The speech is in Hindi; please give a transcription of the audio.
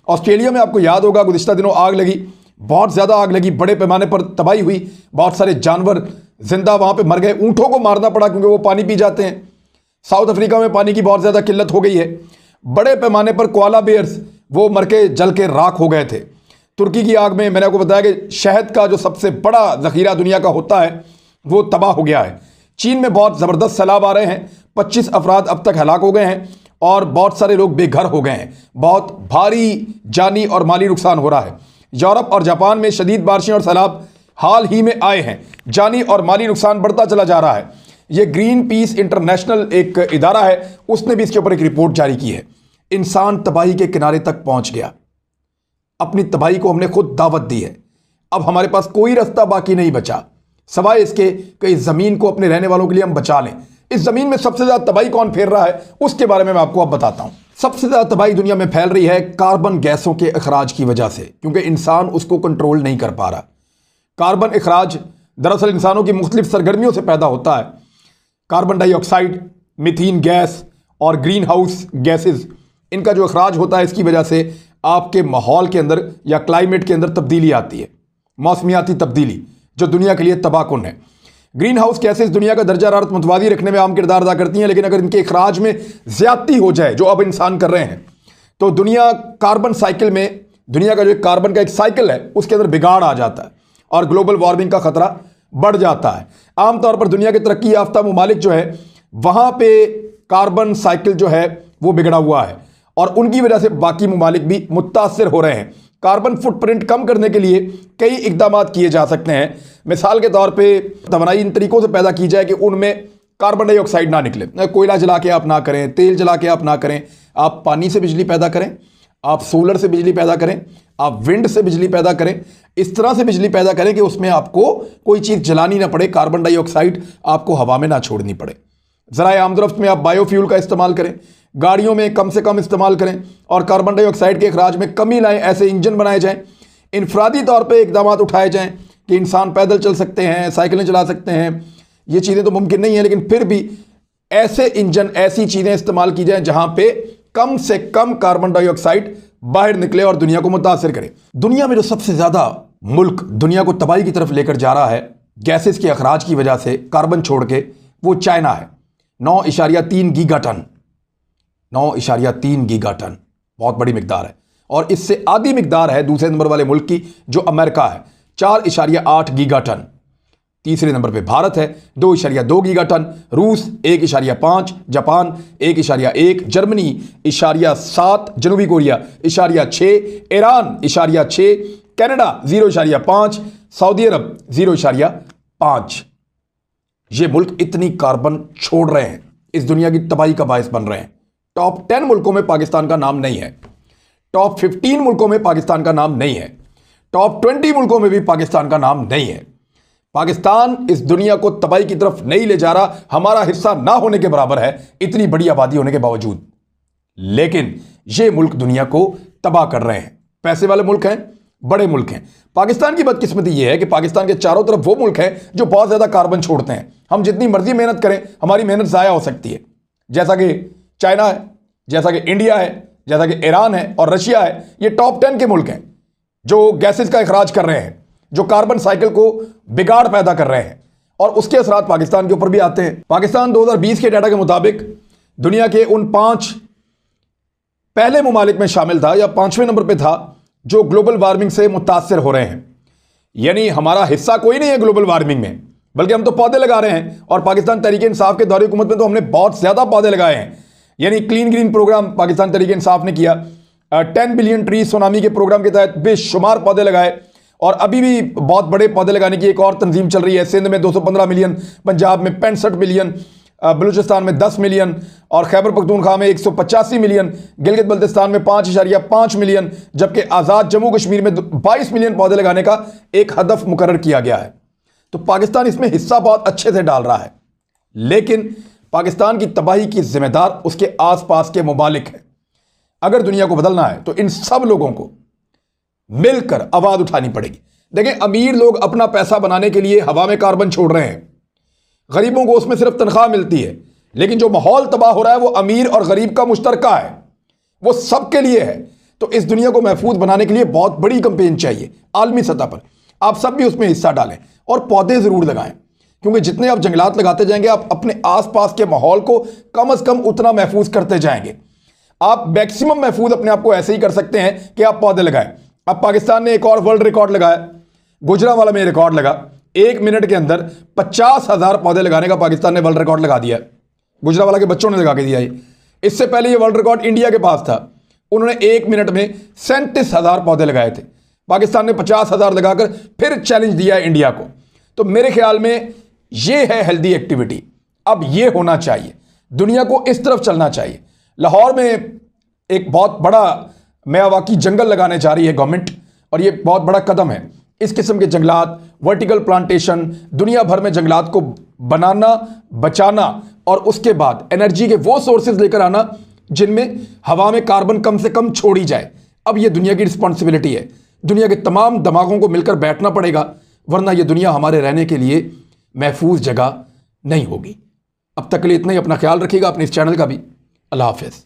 ऑस्ट्रेलिया में आपको याद होगा गुज़िश्ता दिनों आग लगी, बहुत ज़्यादा आग लगी, बड़े पैमाने पर तबाही हुई, बहुत सारे जानवर जिंदा वहाँ पे मर गए, ऊँटों को मारना पड़ा क्योंकि वो पानी पी जाते हैं। साउथ अफ्रीका में पानी की बहुत ज़्यादा किल्लत हो गई है। बड़े पैमाने पर कोआला बेयर्स वो मर के जल के राख हो गए थे। तुर्की की आग में मैंने आपको बताया कि शहद का जो सबसे बड़ा ज़ख़ीरा दुनिया का होता है वो तबाह हो गया है। चीन में बहुत ज़बरदस्त सैलाब आ रहे हैं, 25 अफराद अब तक हलाक हो गए हैं और बहुत सारे लोग बेघर हो गए हैं। बहुत भारी जानी और माली नुकसान हो रहा है। यूरोप और जापान में शदीद बारिशें और सैलाब हाल ही में आए हैं, जानी और माली नुकसान बढ़ता चला जा रहा है। ये ग्रीन पीस इंटरनेशनल एक इदारा है, उसने भी इसके ऊपर एक रिपोर्ट जारी की है। इंसान तबाही के किनारे तक पहुंच गया, अपनी तबाही को हमने खुद दावत दी है। अब हमारे पास कोई रास्ता बाकी नहीं बचा सवाए इसके कि इस ज़मीन को अपने रहने वालों के लिए हम बचा लें। इस ज़मीन में सबसे ज़्यादा तबाही कौन फेर रहा है उसके बारे में मैं आपको अब बताता हूं। सबसे ज़्यादा तबाही दुनिया में फैल रही है कार्बन गैसों के अखराज की वजह से, क्योंकि इंसान उसको कंट्रोल नहीं कर पा रहा। कार्बन अखराज दरअसल इंसानों की मुख्तलिफ सरगर्मियों से पैदा होता है। कार्बन डाइऑक्साइड, मीथेन गैस और ग्रीन हाउस गैसेस, इनका जो अखराज होता है इसकी वजह से आपके माहौल के अंदर या क्लाइमेट के अंदर तब्दीली आती है, मौसमियाती तब्दीली जो दुनिया के लिए तबाहकुन है। ग्रीन हाउस गैसेस दुनिया का दर्जा हरारत मुतवाज़ी रखने में अहम किरदार अदा करती हैं, लेकिन अगर इनके अखराज में ज़्यादती हो जाए जो अब इंसान कर रहे हैं तो दुनिया कार्बन साइकिल में, दुनिया का जो कार्बन का एक साइकिल है उसके अंदर बिगाड़ आ जाता है और ग्लोबल वार्मिंग का खतरा बढ़ जाता है। आमतौर पर दुनिया के तरक्की याफ्ता ममालिक जो है वहाँ पे कार्बन साइकिल जो है वो बिगड़ा हुआ है और उनकी वजह से बाकी ममालिक भी मुतासर हो रहे हैं। कार्बन फुटप्रिंट कम करने के लिए कई इकदाम किए जा सकते हैं। मिसाल के तौर पे तवानाई इन तरीकों से पैदा की जाए कि उनमें कार्बन डाइऑक्साइड ना निकले। कोयला जला के आप ना करें, तेल जला के आप ना करें, आप पानी से बिजली पैदा करें, आप सोलर से बिजली पैदा करें, आप विंड से बिजली पैदा करें। इस तरह से बिजली पैदा करें कि उसमें आपको कोई चीज़ जलानी ना पड़े, कार्बन डाइऑक्साइड आपको हवा में ना छोड़नी पड़े। ज़राए आमदरफ्त में आप बायोफ्यूल का इस्तेमाल करें, गाड़ियों में कम से कम इस्तेमाल करें और कार्बन डाइऑक्साइड के अखराज में कमी लाएं। ऐसे इंजन बनाए जाएं, इनफरादी तौर पे इकदाम उठाए जाएं कि इंसान पैदल चल सकते हैं, साइकिलें चला सकते हैं। ये चीज़ें तो मुमकिन नहीं है, लेकिन फिर भी ऐसे इंजन, ऐसी चीज़ें इस्तेमाल की जाएं जहां पे कम से कम कार्बन डाइऑक्साइड बाहर निकले और दुनिया को मुतासर करे। दुनिया में जो सबसे ज़्यादा मुल्क दुनिया को तबाही की तरफ लेकर जा रहा है गैसेस के अखराज की वजह से, कार्बन छोड़ के, वो चाइना है। 9.3 गीगाटन, 9.3 गीगाटन बहुत बड़ी मिकदार है। और इससे आधी मिकदार है दूसरे नंबर वाले मुल्क की जो अमेरिका है, 4.8 गीगाटन। तीसरे नंबर पे भारत है 2.2 गीगाटन, रूस 1.5, जापान 1.1, जर्मनी 0.7, जनूबी Korea 0.6, Iran 0.6, Canada 0.5, Saudi Arab 0.5। ये मुल्क इतनी कार्बन छोड़ रहे हैं, इस दुनिया की तबाही का बायस बन रहे हैं। टॉप 10 मुल्कों में पाकिस्तान का नाम नहीं है, टॉप 15 मुल्कों में पाकिस्तान का नाम नहीं है, टॉप 20 मुल्कों में भी पाकिस्तान का नाम नहीं है। पाकिस्तान इस दुनिया को तबाही की तरफ नहीं ले जा रहा, हमारा हिस्सा ना होने के बराबर है इतनी बड़ी आबादी होने के बावजूद। लेकिन ये मुल्क दुनिया को तबाह कर रहे हैं। पैसे वाले मुल्क हैं, बड़े मुल्क हैं। पाकिस्तान की बदकिस्मती यह है कि पाकिस्तान के चारों तरफ वो मुल्क हैं जो बहुत ज़्यादा कार्बन छोड़ते हैं। हम जितनी मर्जी मेहनत करें हमारी मेहनत ज़ाया हो सकती है, जैसा कि चाइना है, जैसा कि इंडिया है, जैसा कि ईरान है और रशिया है। ये टॉप 10 के मुल्क हैं जो गैसेस का अखराज कर रहे हैं, जो कार्बन साइकिल को बिगाड़ पैदा कर रहे हैं और उसके असरात पाकिस्तान के ऊपर भी आते हैं। पाकिस्तान 2020 के डाटा के मुताबिक दुनिया के उन 5 पहले ममालिक में शामिल था या 5वें नंबर पे था जो ग्लोबल वार्मिंग से मुतासर हो रहे हैं। यानी हमारा हिस्सा कोई नहीं है ग्लोबल वार्मिंग में, बल्कि हम तो पौधे लगा रहे हैं। और पाकिस्तान तहरीक इंसाफ के दौरे हुकूमत में तो हमने बहुत ज़्यादा पौधे लगाए हैं। यानी clean green programme Pakistan Tehreek Insaf ने किया, 10 बिलियन ट्री सुनामी के प्रोग्राम के तहत बेशुमार पौधे लगाए और अभी भी बहुत बड़े पौधे लगाने की एक और तंजीम चल रही है। सिंध में 215 मिलियन, पंजाब में 65 मिलियन, बलूचिस्तान में 10 मिलियन और खैबर पख्तूनख्वा में 185 मिलियन, गिलगित बल्तिस्तान में 5.5 मिलियन, जबकि आज़ाद जम्मू कश्मीर में 22 मिलियन पौधे लगाने का एक हदफ मुकर्रर किया गया है। तो पाकिस्तान इसमें हिस्सा बहुत अच्छे से डाल रहा है, लेकिन पाकिस्तान की तबाही की जिम्मेदार उसके आसपास के ममालिक हैं। अगर दुनिया को बदलना है तो इन सब लोगों को मिलकर आवाज उठानी पड़ेगी। देखें, अमीर लोग अपना पैसा बनाने के लिए हवा में कार्बन छोड़ रहे हैं, गरीबों को उसमें सिर्फ तनख्वाह मिलती है। लेकिन जो माहौल तबाह हो रहा है वो अमीर और गरीब का मुश्तरका है, वो सबके लिए है। तो इस दुनिया को महफूज बनाने के लिए बहुत बड़ी कंपेन चाहिए आलमी सतह पर। आप सब भी उसमें हिस्सा डालें और पौधे ज़रूर लगाएं, क्योंकि जितने आप जंगलात लगाते जाएंगे आप अपने आसपास के माहौल को कम से कम उतना महफूज करते जाएंगे। आप मैक्सिमम महफूज अपने आप को ऐसे ही कर सकते हैं कि आप पौधे लगाएं। अब पाकिस्तान ने एक और वर्ल्ड रिकॉर्ड लगाया, गुजरांवाला में रिकॉर्ड लगा, 1 मिनट के अंदर 50,000 पौधे लगाने का पाकिस्तान ने वर्ल्ड रिकॉर्ड लगा दिया। गुजरांवाला के बच्चों ने लगा के दिया। इससे पहले ये वर्ल्ड रिकॉर्ड इंडिया के पास था, उन्होंने 1 मिनट में 37,000 पौधे लगाए थे। पाकिस्तान ने 50,000 लगाकर फिर चैलेंज दिया है इंडिया को। तो मेरे ख्याल में ये है हेल्दी एक्टिविटी। अब ये होना चाहिए, दुनिया को इस तरफ चलना चाहिए। लाहौर में एक बहुत बड़ा मियावाकी जंगल लगाने जा रही है गवर्नमेंट, और ये बहुत बड़ा कदम है। इस किस्म के जंगलात, वर्टिकल प्लांटेशन, दुनिया भर में जंगलात को बनाना, बचाना और उसके बाद एनर्जी के वो सोर्सेज लेकर आना जिनमें हवा में कार्बन कम से कम छोड़ी जाए। अब ये दुनिया की रिस्पॉन्सिबिलिटी है। दुनिया के तमाम दिमागों को मिलकर बैठना पड़ेगा, वरना ये दुनिया हमारे रहने के लिए महफूज जगह नहीं होगी। अब तक के लिए इतना ही। अपना ख्याल रखिएगा, अपने इस चैनल का भी। अल्लाह हाफिज़।